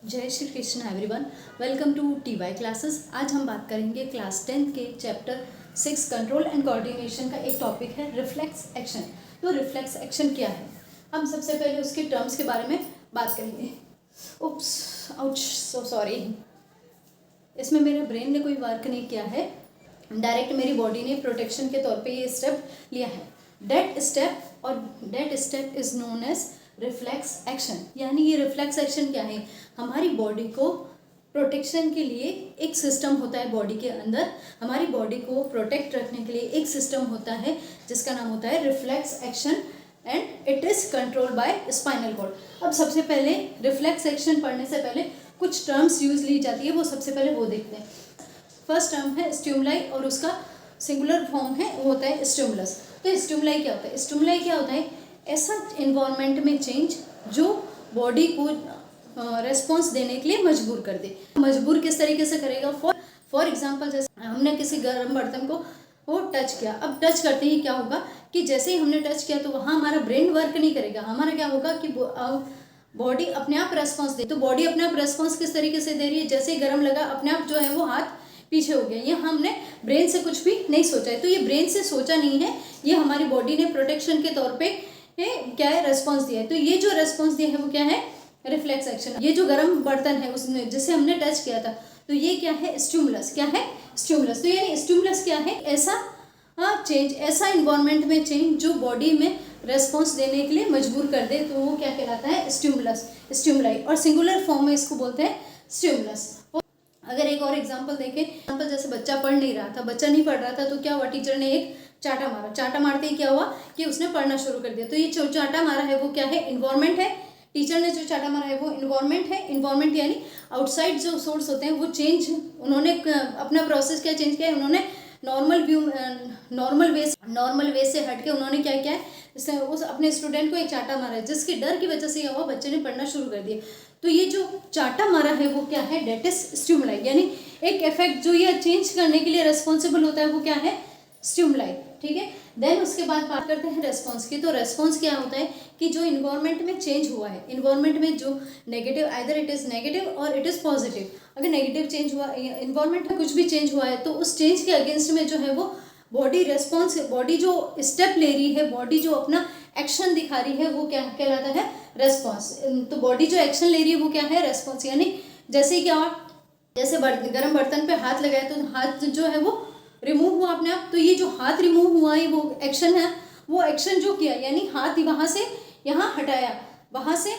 जय Shri Krishna everyone, welcome to TY classes. आज हम बात करेंगे क्लास 10 के चैप्टर 6 कंट्रोल एंड कोऑर्डिनेशन का एक टॉपिक है रिफ्लेक्स एक्शन। तो रिफ्लेक्स एक्शन क्या है, हम सबसे पहले उसके टर्म्स के बारे में बात करेंगे। उप्स, आउच, सो सॉरी। इसमें मेरे ब्रेन ने कोई वर्क नहीं किया है, डायरेक्ट मेरी बॉडी ने प्रोटेक्शन के तौर पे ये स्टेप लिया है। That step is known as reflex action. यानी ये रिफ्लेक्स एक्शन क्या है, हमारी बॉडी को प्रोटेक्शन के लिए एक सिस्टम होता है बॉडी के अंदर, हमारी बॉडी को प्रोटेक्ट रखने के लिए एक सिस्टम होता है जिसका नाम होता है reflex action and it is controlled by spinal cord. अब सबसे पहले रिफ्लेक्स एक्शन पढ़ने से पहले कुछ टर्म्स यूज ली जाती है, वो सबसे पहले वो देखते हैं। फर्स्ट टर्म है स्टिमुलाई और उसका सिंगुलर फॉर्म है वो होता है स्टिमुलस। तो स्टिमुलाई क्या होता है? स्टिमुलाई क्या होता है? ऐसा इन्वायरमेंट में चेंज जो बॉडी को रेस्पॉन्स देने के लिए मजबूर कर दे। मजबूर किस तरीके से करेगा? फॉर एग्जांपल, जैसे हमने किसी गर्म बर्तन को वो टच किया। अब टच करते ही क्या होगा कि जैसे ही हमने टच किया तो वहाँ हमारा ब्रेन वर्क नहीं करेगा। हमारा क्या होगा कि बॉडी अपने आप रेस्पॉन्स दे। तो बॉडी अपने आप रेस्पॉन्स किस तरीके से दे रही है? जैसे ही गर्म लगा अपने आप जो है वो हाथ पीछे हो गया। ये हमने ब्रेन से कुछ भी नहीं सोचा है। तो ये ब्रेन से सोचा नहीं है, ये हमारी बॉडी ने प्रोटेक्शन के तौर पे क्या है, रेस्पॉन्स दिया है। तो ये जो रेस्पॉन्स दिया है वो क्या है? Reflex action. ये जो गर्म बर्तन है उसमें जिसे हमने टच किया था, तो ये क्या है? स्टिमुलस। क्या है? स्टिमुलस। तो यानी स्टिमुलस क्या है? ऐसा चेंज, ऐसा इन्वायरमेंट में चेंज जो बॉडी में रेस्पॉन्स देने के लिए मजबूर कर दे, तो वो क्या कहलाता है? Stimulus, stimuli. और सिंगुलर फॉर्म में इसको बोलते हैं स्टिमुलस। अगर एक और एग्जांपल देखें, एग्जांपल जैसे बच्चा पढ़ नहीं रहा था, बच्चा नहीं पढ़ रहा था, तो क्या हुआ? टीचर ने एक चाटा मारा। चाटा मारते ही क्या हुआ कि उसने पढ़ना शुरू कर दिया। तो ये जो चाटा मारा है वो क्या है? इन्वायरमेंट है। टीचर ने जो चाटा मारा है वो इन्वायरमेंट है। इन्वायरमेंट यानी आउटसाइड जो सोर्स होते हैं वो चेंज, उन्होंने अपना प्रोसेस क्या चेंज किया है? उन्होंने नॉर्मल वे से हट के उन्होंने क्या किया है? उस अपने स्टूडेंट को एक चाटा मारा है, जिसके डर की वजह से क्या हुआ? बच्चे ने पढ़ना शुरू कर दिया। तो ये जो चाटा मारा है वो क्या है? That is stimuli. यानी एक इफेक्ट जो ये चेंज करने के लिए रेस्पॉन्सिबल होता है वो क्या है? स्टिमुलाई। ठीक है। देन उसके बाद बात करते हैं रेस्पॉन्स की। तो रेस्पॉन्स क्या होता है कि जो इन्वायरमेंट में चेंज हुआ है, इन्वायरमेंट में जो negative, either it is negative और इट इज़ पॉजिटिव। अगर नेगेटिव चेंज हुआ, इन्वायरमेंट में कुछ भी चेंज हुआ है, तो उस चेंज के अगेंस्ट में जो है वो बॉडी रेस्पॉन्स, बॉडी जो स्टेप ले रही है, बॉडी जो अपना एक्शन दिखा रही है, वो क्या कहलाता है? रेस्पॉन्स। तो बॉडी जो एक्शन ले रही है वो क्या है? रेस्पॉन्स। यानी जैसे क्या, जैसे गर्म बर्तन पे हाथ लगाया तो हाथ जो है वो रिमूव हुआ अपने आप। तो ये जो हाथ रिमूव हुआ है वो एक्शन है। वो एक्शन जो किया, यानी हाथ वहाँ से यहाँ हटाया, वहाँ से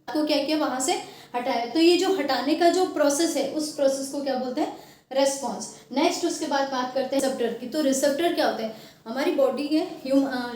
को क्या किया? वहाँ से हटाया। तो ये जो हटाने का जो प्रोसेस है, उस प्रोसेस को क्या बोलते हैं? रेस्पॉन्स। नेक्स्ट उसके बाद बात करते हैं रिसेप्टर की। तो रिसेप्टर क्या होते हैं? हमारी बॉडी के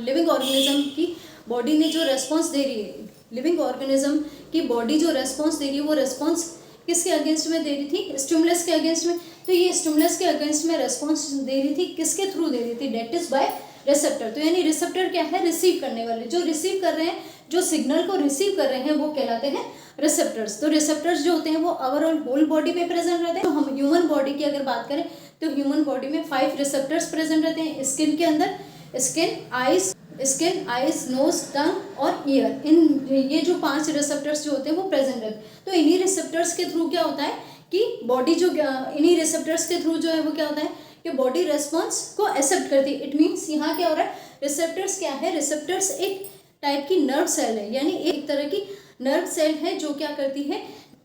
लिविंग ऑर्गेनिज्म की बॉडी ने जो रेस्पॉन्स दे रही है, लिविंग ऑर्गेनिज्म की बॉडी जो रेस्पॉन्स दे रही है वो रेस्पॉन्स किसके अगेंस्ट में दे रही थी? स्टिमुलस के अगेंस्ट में। तो ये स्टिमुलस के अगेंस्ट में रेस्पॉन्स दे रही थी, किसके थ्रू दे रही थी? That is by receptor. तो यानी रिसेप्टर क्या है? रिसीव करने वाले, जो रिसीव कर रहे हैं, जो सिग्नल को रिसीव कर रहे हैं वो कहलाते हैं रिसेप्टर्स। तो रिसेप्टर्स जो होते हैं वो ओवरऑल होल बॉडी पे प्रेजेंट रहते हैं। तो हम ह्यूमन बॉडी की अगर बात करें तो ह्यूमन बॉडी में 5 रिसेप्टर्स प्रेजेंट रहते हैं। स्किन के अंदर स्किन, आइज, नोज, टंग और ईयर, इन ये जो 5 रिसेप्टर्स जो होते हैं वो प्रेजेंट रहते हैं। तो इन्हीं रिसेप्टर्स के थ्रू क्या होता है कि बॉडी जो, इन्हीं रिसेप्टर्स के थ्रू जो है वो क्या होता है कि बॉडी रेस्पॉन्स को एक्सेप्ट करती है। इट मीन्स यहाँ क्या हो रहा है? रिसेप्टर्स क्या है? रिसेप्टर्स एक टाइप की नर्व सेल है, यानी एक तरह की नर्व सेल है जो क्या करती है,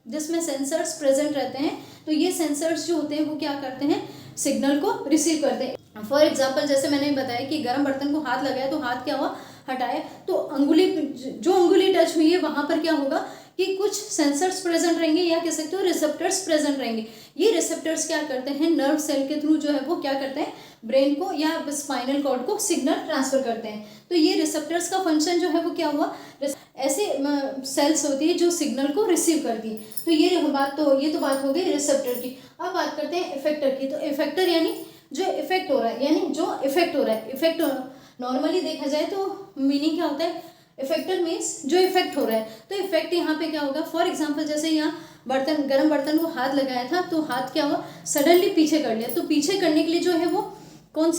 जिसमें सेंसर्स प्रेजेंट रहते हैं। तो ये सेंसर्स जो होते हैं वो क्या करते हैं? सिग्नल को रिसीव करते हैं। फॉर एग्जाम्पल, जैसे मैंने बताया कि गर्म बर्तन को हाथ लगाया तो हाथ क्या हुआ? हटाया। तो जो अंगुली टच हुई है वहाँ पर क्या होगा कि कुछ सेंसर्स प्रेजेंट रहेंगे, या कह सकते हो रिसेप्टर्स प्रेजेंट रहेंगे। ये रिसेप्टर्स क्या करते हैं? नर्व सेल के थ्रू जो है वो क्या करते हैं? ब्रेन को या स्पाइनल कॉर्ड को सिग्नल ट्रांसफर करते हैं। तो ये रिसेप्टर्स का फंक्शन जो है वो क्या हुआ? ऐसे सेल्स होती है जो सिग्नल को रिसीव करती है। तो ये तो बात हो गई रिसेप्टर की। अब बात करते हैं इफेक्टर की। तो इफेक्टर यानी जो इफेक्ट हो रहा है, यानी जो इफेक्ट हो रहा है। इफेक्ट नॉर्मली देखा जाए तो मीनिंग क्या होता है? इफेक्टर मीन्स जो इफेक्ट हो रहा है। तो इफेक्ट यहाँ पे क्या होगा? फॉर एग्जांपल, जैसे यहाँ गर्म बर्तन को हाथ लगाया था तो हाथ क्या हुआ? सडनली पीछे कर लिया। तो पीछे करने के लिए जो है वो कौन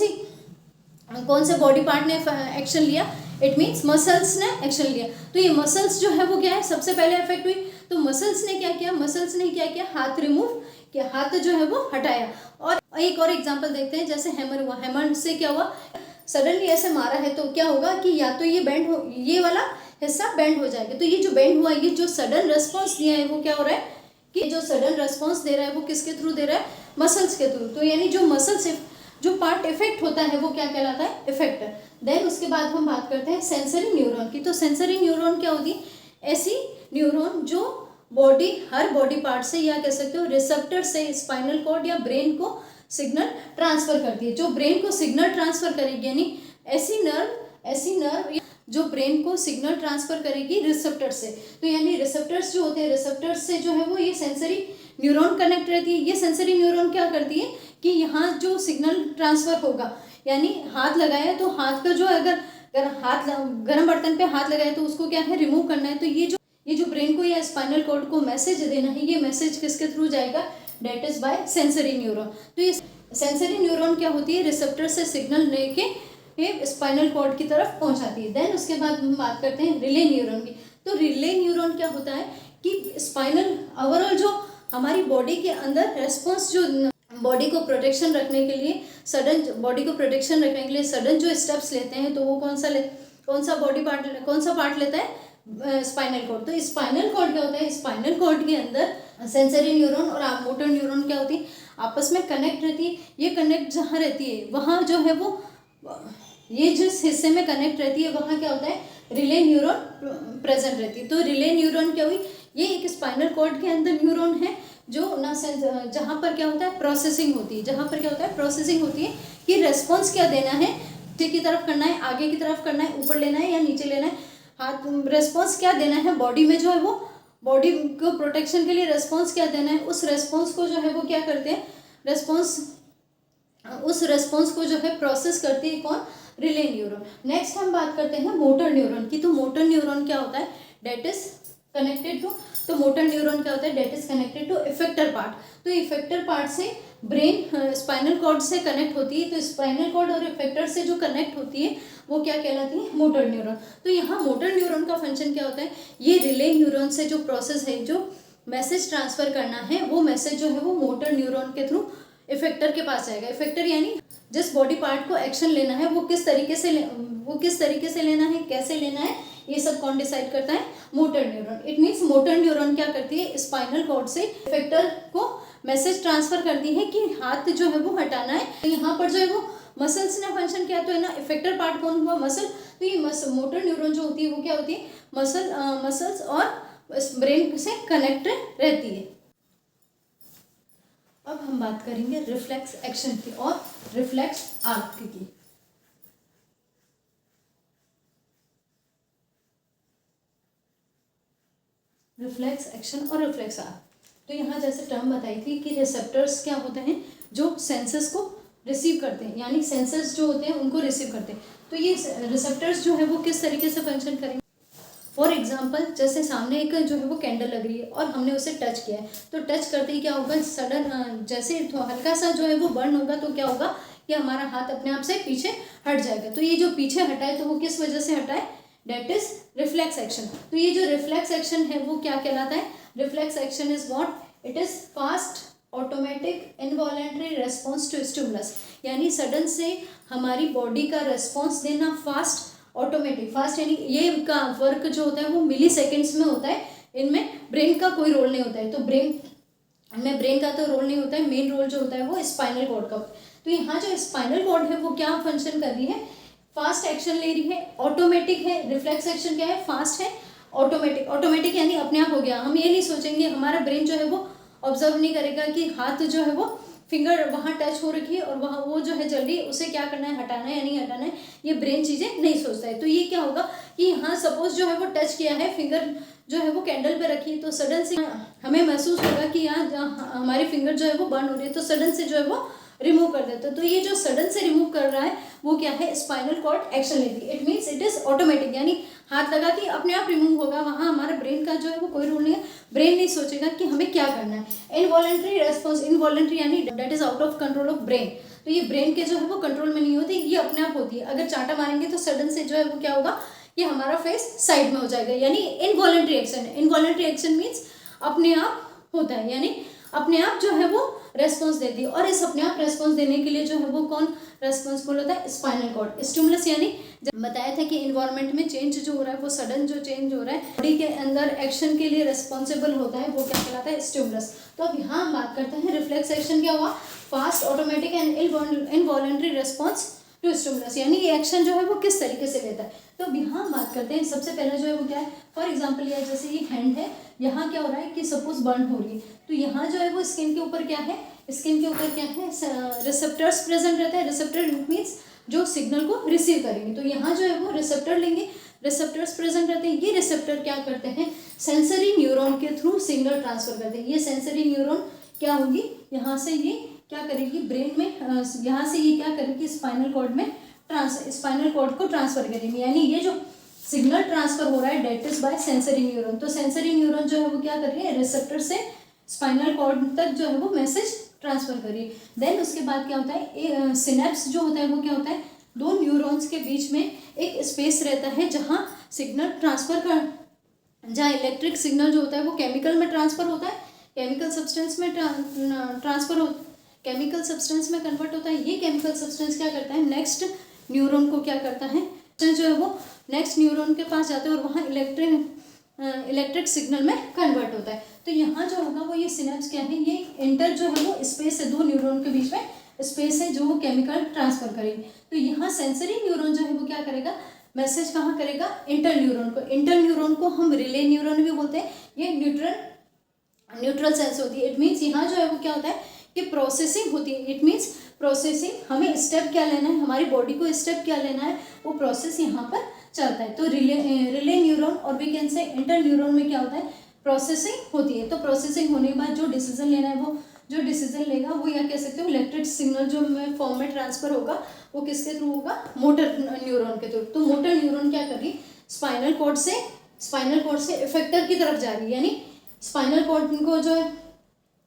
से बॉडी पार्ट ने एक्शन लिया? इट मीन्स मसल्स ने एक्शन लिया। तो ये मसल्स जो है वो क्या है? सबसे पहले इफेक्ट हुई। तो मसल्स ने क्या किया, मसल्स ने क्या किया, हाथ रिमूव किया, हाथ जो है वो हटाया। और एक और एग्जांपल देखते हैं, जैसे हैमर हुआ, हैमर से क्या हुआ, सडनली ऐसे मारा है तो क्या होगा कि या तो ये बेंड हो, ये वाला हिस्सा बेंड हो जाएगा। तो ये जो बेंड हुआ, ये जो सडन रेस्पॉन्स दिया है वो क्या हो रहा है कि जो सडन रेस्पॉन्स दे रहा है वो किसके थ्रू दे रहा है, मसल्स के थ्रू। तो यानी जो मसल्स जो पार्ट इफेक्ट होता है वो क्या कहलाता है, इफेक्टर। देन उसके बाद हम बात करते हैं सेंसरी न्यूरॉन की। तो सेंसरी न्यूरॉन क्या होती है, ऐसी न्यूरॉन जो बॉडी, हर बॉडी पार्ट से या कह सकते हो रिसेप्टर से स्पाइनल कॉर्ड या ब्रेन को सिग्नल ट्रांसफर करती है, जो ब्रेन को सिग्नल ट्रांसफर करेगी। यानी ऐसी नर्व जो ब्रेन को सिग्नल ट्रांसफर करेगी रिसेप्टर से। तो यानी रिसेप्टर्स जो होते हैं, रिसेप्टर्स से जो है वो ये सेंसरी न्यूरॉन कनेक्ट रहती है। ये सेंसरी न्यूरॉन क्या करती है कि यहाँ जो सिग्नल ट्रांसफर होगा, यानी हाथ लगाया तो हाथ का जो अगर हाथ गर्म बर्तन पे हाथ लगाए तो उसको क्या है, रिमूव करना है। तो ये जो ब्रेन को या स्पाइनल कॉर्ड को मैसेज देना है, ये मैसेज किसके थ्रू जाएगा, that is by sensory neuron. तो ये सेंसरी न्यूरॉन क्या होती है, रिसेप्टर से सिग्नल लेके स्पाइनल कॉर्ड की तरफ पहुंचाती है। देन उसके बाद हम बात करते हैं रिले न्यूरॉन की। तो रिले न्यूरॉन क्या होता है कि स्पाइनल ओवरऑल जो हमारी बॉडी के अंदर रेस्पॉन्स, जो बॉडी को प्रोटेक्शन रखने के लिए सडन, बॉडी को प्रोटेक्शन रखने के लिए सडन जो स्टेप्स लेते हैं, तो वो कौन सा बॉडी पार्ट, कौन सा पार्ट लेता है, स्पाइनल कॉर्ड। तो स्पाइनल कॉर्ड क्या होता है, स्पाइनल कॉर्ड के अंदर सेंसरी न्यूरॉन और मोटर न्यूरॉन क्या होती है, आपस में कनेक्ट रहती है। ये कनेक्ट जहाँ रहती है वहाँ जो है वो, ये जिस हिस्से में कनेक्ट रहती है वहाँ क्या होता है, रिले न्यूरॉन प्रेजेंट रहती है। तो रिले न्यूरॉन क्या हुई, ये एक स्पाइनल कॉर्ड के अंदर न्यूरॉन है जो ना जहाँ पर क्या होता है, प्रोसेसिंग होती है, जहाँ पर क्या होता है, प्रोसेसिंग होती है कि रेस्पॉन्स क्या देना है, पीछे की तरफ करना है, आगे की तरफ करना है, ऊपर लेना है या नीचे लेना है, हाथ रेस्पॉन्स क्या देना है बॉडी में, जो है वो बॉडी को प्रोटेक्शन के लिए रेस्पॉन्स क्या देना है, उस रेस्पॉन्स को जो है वो क्या करते हैं, उस रेस्पॉन्स को जो है प्रोसेस करती है कौन, रिले न्यूरॉन। नेक्स्ट हम बात करते हैं मोटर न्यूरॉन की। तो मोटर न्यूरॉन क्या होता है, डेट इज कनेक्टेड टू, तो मोटर न्यूरॉन क्या होता है, that is connected to effector part. तो इफेक्टर पार्ट से ब्रेन स्पाइनल कॉर्ड से कनेक्ट होती है। तो स्पाइनल कॉर्ड और इफेक्टर से जो कनेक्ट होती है वो क्या कहलाती है, मोटर न्यूरॉन। तो यहाँ मोटर न्यूरॉन का फंक्शन क्या होता है, ये रिले न्यूरॉन से जो प्रोसेस है, जो मैसेज ट्रांसफर करना है, वो मैसेज जो है वो मोटर न्यूरॉन के थ्रू इफेक्टर के पास जाएगा। इफेक्टर यानी जिस बॉडी पार्ट को एक्शन लेना है वो किस तरीके से लेना है, कैसे लेना है, ये सब कौन डिसाइड करता है, motor neuron. It means motor neuron क्या करती है, स्पाइनल कॉर्ड से इफेक्टर को मैसेज ट्रांसफर करती है कि हाथ जो है वो हटाना है। तो यहाँ पर जो है वो मसल्स ने फंक्शन किया, तो है ना, इफेक्टर पार्ट कौन हुआ, मसल। तो ये मोटर न्यूरॉन जो होती है वो क्या होती है, मसल्स और ब्रेन से कनेक्ट रहती है। अब हम बात करेंगे रिफ्लेक्स एक्शन की और रिफ्लेक्स आर्क की। रिफ्लेक्स एक्शन और रिफ्लेक्स आर्क, तो यहाँ जैसे टर्म बताई थी कि रिसेप्टर्स क्या होते हैं, जो सेंसस को रिसीव करते हैं, यानी सेंसस जो होते हैं उनको रिसीव करते हैं। तो ये रिसेप्टर्स जो है वो किस तरीके से फंक्शन करेंगे, फॉर एग्जाम्पल जैसे सामने एक जो है वो कैंडल लग रही है और हमने उसे टच किया है, तो टच करते ही क्या होगा, सडन जैसे हल्का सा जो है वो बर्न होगा, तो क्या होगा कि हमारा हाथ अपने आप से पीछे हट जाएगा। तो ये जो पीछे हटा है तो वो किस वजह से हटा है, डेट इज रिफ्लेक्स एक्शन। तो ये जो रिफ्लेक्स एक्शन है वो क्या कहलाता है, reflex action is what, it is fast automatic involuntary response to stimulus. यानी सडन से हमारी बॉडी का रेस्पॉन्स देना फास्ट ऑटोमेटिक, फास्ट यानी ये का वर्क जो होता है वो मिली सेकेंड्स में होता है, इनमें ब्रेन का कोई रोल नहीं होता है। तो ब्रेन का तो रोल नहीं होता है, मेन रोल जो होता है वो स्पाइनल कॉर्ड का। तो यहाँ जो स्पाइनल कॉर्ड है वो क्या फंक्शन कर रही है, फास्ट एक्शन ले रही है, ऑटोमेटिक है। रिफ्लेक्स एक्शन क्या है, फास्ट है, ऑटोमेटिक यानी अपने आप हो गया। हम ये नहीं सोचेंगे, हमारा ब्रेन जो है वो ऑब्जर्व नहीं करेगा कि हाथ जो है वो फिंगर वहाँ टच हो रखी है और वहाँ वो जो है जल्दी उसे क्या करना है, हटाना है या नहीं हटाना है, ये ब्रेन चीज़ें नहीं सोचता है। तो ये क्या होगा कि यहाँ सपोज जो है वो टच किया है, फिंगर जो है वो कैंडल पे रखी, तो सडन से हमें महसूस होगा कि यहाँ हमारी फिंगर जो है वो बर्न हो रही है, तो सडन से जो है वो रिमूव कर देते हैं। तो ये जो सडन से रिमूव कर रहा है वो क्या है, स्पाइनल कॉर्ड एक्शन लेती है। It means it is automatic, यानी हाथ लगाती अपने आप रिमूव होगा, वहाँ हमारे ब्रेन का जो है वो कोई रोल नहीं है, ब्रेन नहीं सोचेगा कि हमें क्या करना है। इनवॉलेंट्री रेस्पॉन्स, इनवॉलेंट्री यानी that is out of control of brain. तो ये ब्रेन के जो है वो कंट्रोल में नहीं होती, ये अपने आप होती है। अगर चांटा मारेंगे तो सडन से जो है वो क्या होगा, ये हमारा फेस साइड में हो जाएगा, यानी इनवॉलेंट्री एक्शन है। इनवॉलेंट्री एक्शन मीन्स अपने आप होता है, यानी अपने आप जो है वो रेस्पॉन्स देती है। और इस अपने आप रेस्पॉन्स देने के लिए जो है वो कौन रेस्पॉन्सिबल होता है? Spinal cord. स्टिमुलस यानी बताया था कि इन्वायरमेंट में चेंज जो हो रहा है, वो सडन जो चेंज हो रहा है बॉडी के अंदर एक्शन के लिए रेस्पॉन्सिबल होता है, वो क्या कहलाता है? स्टिमुलस। तो अब यहाँ हम बात करते हैं रिफ्लेक्स एक्शन क्या हुआ? Fast, automatic and involuntary response to stimulus, यानी ये एक्शन जो है वो किस तरीके से लेता है। तो अब यहाँ हम बात करते हैं, सबसे पहले जो है वो क्या है, फॉर एग्जाम्पल या जैसे ये हैंड है, यहाँ क्या हो रहा है कि सपोज बर्न हो रही है, तो यहाँ जो है वो स्किन के ऊपर क्या है, स्किन के ऊपर क्या है, रिसेप्टर्स प्रेजेंट रहता है। रिसेप्टर मीन्स जो सिग्नल को रिसीव करेंगे, तो यहाँ जो है वो रिसेप्टर लेंगे, रिसेप्टर्स प्रेजेंट रहते हैं। ये रिसेप्टर क्या करते हैं? सेंसरी न्यूरॉन के थ्रू सिग्नल ट्रांसफर करते हैं। ये सेंसरी न्यूरॉन क्या होगी, यहाँ से ये क्या करेगी ब्रेन में, यहाँ से ये क्या करेगी स्पाइनल कॉर्ड में स्पाइनल कॉर्ड को ट्रांसफर करेंगे, यानी ये जो सिग्नल ट्रांसफर हो रहा है that is by sensory neuron. तो सेंसरी न्यूरॉन जो है वो क्या कर रही है, रिसेप्टर से स्पाइनल कॉर्ड तक जो है वो मैसेज ट्रांसफर करिए। देन उसके बाद क्या होता है, सिनेप्स जो होता है वो क्या होता है, दो न्यूरॉन्स के बीच में एक स्पेस रहता है जहाँ सिग्नल ट्रांसफर कर, जहाँ इलेक्ट्रिक सिग्नल जो होता है वो केमिकल में ट्रांसफर होता है, केमिकल सब्सटेंस में ट्रांसफर हो, केमिकल सब्सटेंस में कन्वर्ट होता है। ये केमिकल सब्सटेंस क्या करता है, नेक्स्ट न्यूरॉन को क्या करता है, जो है वो नेक्स्ट न्यूरॉन के पास जाते हैं और वहाँ इलेक्ट्रिक सिग्नल में कन्वर्ट होता है। तो यहाँ जो होगा वो ये सिनेप्स क्या है, ये इंटर जो है वो स्पेस है, दो न्यूरॉन के बीच में स्पेस है जो वो केमिकल ट्रांसफर करेगी। तो यहाँ सेंसरी न्यूरॉन जो है वो क्या करेगा, मैसेज कहाँ करेगा, इंटर न्यूरॉन को। इंटर न्यूरॉन को हम रिले न्यूरॉन भी बोलते हैं। ये न्यूट्रल सेंस होती है। इट मीन्स यहाँ जो है वो क्या होता है कि प्रोसेसिंग होती है। इट मीन्स प्रोसेसिंग, हमें स्टेप क्या लेना है, हमारी बॉडी को स्टेप क्या लेना है, वो प्रोसेस यहाँ पर चलता है। तो रिले न्यूरॉन और we can say interneuron में क्या होता है, प्रोसेसिंग होती है। तो प्रोसेसिंग होने के बाद जो डिसीजन लेना है, वो जो डिसीजन लेगा वो या कह सकते हो इलेक्ट्रिक सिग्नल जो फॉर्म में ट्रांसफर होगा वो किसके थ्रू होगा, मोटर न्यूरॉन के थ्रू। तो मोटर न्यूरॉन क्या कर रही, स्पाइनल कॉर्ड से इफेक्टर की तरफ जा रही है, यानी स्पाइनल कॉर्ड को जो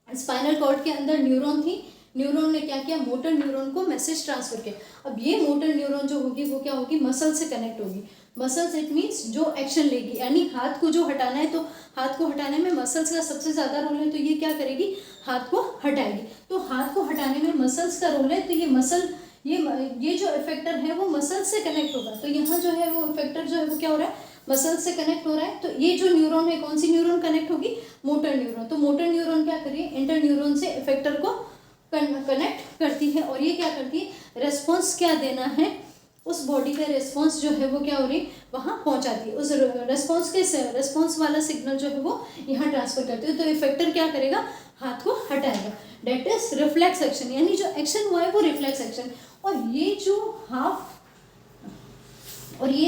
स्पाइनल कॉर्ड के अंदर न्यूरॉन थी, न्यूरॉन ने क्या किया, मोटर न्यूरॉन को मैसेज ट्रांसफर किया। अब ये मोटर न्यूरॉन जो होगी वो क्या होगी, मसल से कनेक्ट होगी। मसल्स इट मीन्स जो एक्शन लेगी, यानी हाथ को जो हटाना है, तो हाथ को हटाने में मसल्स का सबसे ज़्यादा रोल है, तो ये क्या करेगी, हाथ को हटाएगी। तो हाथ को हटाने में मसल्स का रोल है, तो ये मसल ये जो इफेक्टर है वो मसल से कनेक्ट होगा। तो यहाँ जो है वो इफेक्टर जो है वो क्या हो रहा है, मसल से कनेक्ट हो रहा है। तो ये जो न्यूरॉन है, कौन सी न्यूरॉन कनेक्ट होगी, मोटर न्यूरॉन। तो मोटर न्यूरॉन क्या करिए, इंटर न्यूरॉन से इफेक्टर को कनेक्ट करती है और ये क्या करती है, रेस्पॉन्स क्या देना है, उस बॉडी का रेस्पॉन्स जो है वो क्या हो रही है, वहाँ पहुँचाती है। उस रेस्पॉन्स वाला सिग्नल जो है वो यहाँ ट्रांसफर करती है। तो इफेक्टर क्या करेगा, हाथ को हटाएगा। डेट इज रिफ्लेक्स एक्शन, यानी जो एक्शन हुआ है वो रिफ्लेक्स एक्शन। और ये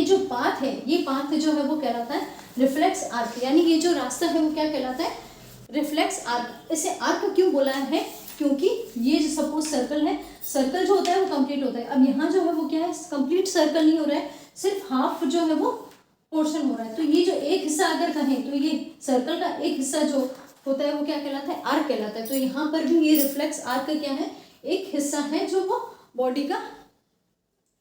जो पाथ है, ये पाथ जो है वो कहलाता है रिफ्लेक्स आर्क, यानी ये जो रास्ता है वो क्या कहलाता है, रिफ्लेक्स आर्क। इसे आर्क क्यों बोला है, क्योंकि ये जो सपोज सर्कल है, सर्कल जो होता है वो कंप्लीट होता है। अब यहाँ जो है वो क्या है, कंप्लीट सर्कल नहीं हो रहा है, सिर्फ हाफ जो है वो पोर्शन हो रहा है। तो ये जो एक हिस्सा अगर कहें, तो ये सर्कल का एक हिस्सा जो होता है वो क्या कहलाता है, आर्क कहलाता है। तो यहाँ पर भी ये रिफ्लेक्स आर्क क्या है, एक हिस्सा है जो वो बॉडी का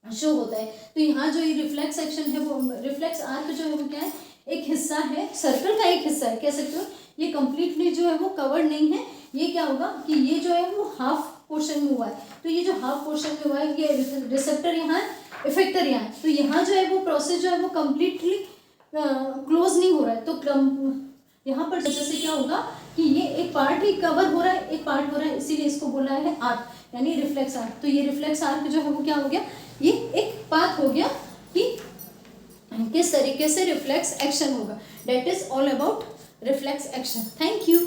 शो होता है। तो यहाँ जो ये रिफ्लेक्स एक्शन है, वो रिफ्लेक्स आर्क जो है वो क्या है, एक हिस्सा है, सर्कल का एक हिस्सा है, कह सकते हो। ये कंप्लीटली जो है वो कवर्ड नहीं है। ये क्या होगा कि ये जो है वो हाफ पोर्शन में हुआ है। तो ये जो हाफ पोर्शन में हुआ है, ये रिसेप्टर यहाँ है, इफेक्टर यहाँ है। तो यहाँ जो है वो प्रोसेस जो है वो कम्प्लीटली क्लोज नहीं हो रहा है। तो यहाँ पर जैसे क्या होगा कि ये एक पार्ट ही कवर हो रहा है, एक पार्ट हो रहा है, इसीलिए इसको बोला है आर्क, यानी रिफ्लेक्स आर्क। तो ये रिफ्लेक्स आर्क जो है वो क्या हो गया, ये एक पाथ हो गया कि किस तरीके से रिफ्लेक्स एक्शन होगा। That is all about reflex action. Thank you.